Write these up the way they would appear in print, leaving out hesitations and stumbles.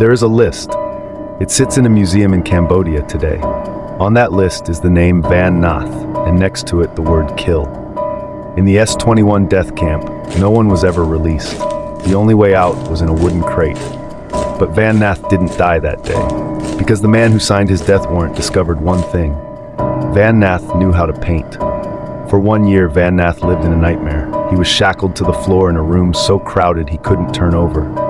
There is a list. It sits in a museum in Cambodia today. On that list is the name Van Nath, and next to it the word kill. In the S-21 death camp, no one was ever released. The only way out was in a wooden crate. But Van Nath didn't die that day, because the man who signed his death warrant discovered one thing. Van Nath knew how to paint. For 1 year, Van Nath lived in a nightmare. He was shackled to the floor in a room so crowded he couldn't turn over.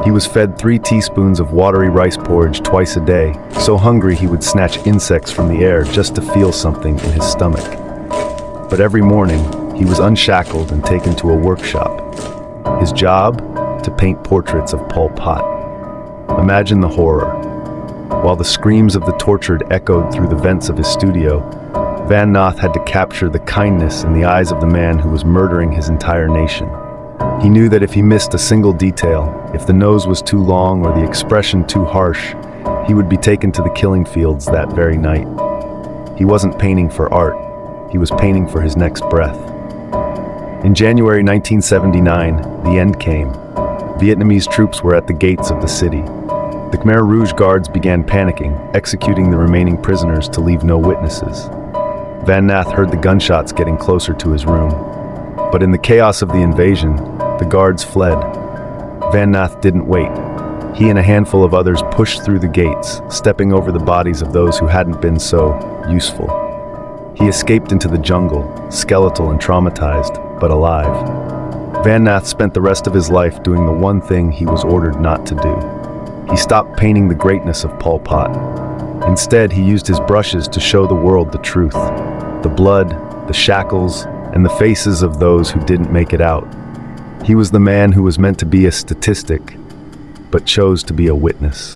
He was fed 3 teaspoons of watery rice porridge twice a day, so hungry he would snatch insects from the air just to feel something in his stomach. But every morning, he was unshackled and taken to a workshop. His job? To paint portraits of Pol Pot. Imagine the horror. While the screams of the tortured echoed through the vents of his studio, Van Nath had to capture the kindness in the eyes of the man who was murdering his entire nation. He knew that if he missed a single detail, if the nose was too long or the expression too harsh, he would be taken to the killing fields that very night. He wasn't painting for art, he was painting for his next breath. In January 1979, the end came. Vietnamese troops were at the gates of the city. The Khmer Rouge guards began panicking, executing the remaining prisoners to leave no witnesses. Van Nath heard the gunshots getting closer to his room. But in the chaos of the invasion, the guards fled. Van Nath didn't wait. He and a handful of others pushed through the gates, stepping over the bodies of those who hadn't been so useful. He escaped into the jungle, skeletal and traumatized, but alive. Van Nath spent the rest of his life doing the one thing he was ordered not to do. He stopped painting the greatness of Pol Pot. Instead, he used his brushes to show the world the truth. The blood, the shackles, and the faces of those who didn't make it out. He was the man who was meant to be a statistic, but chose to be a witness.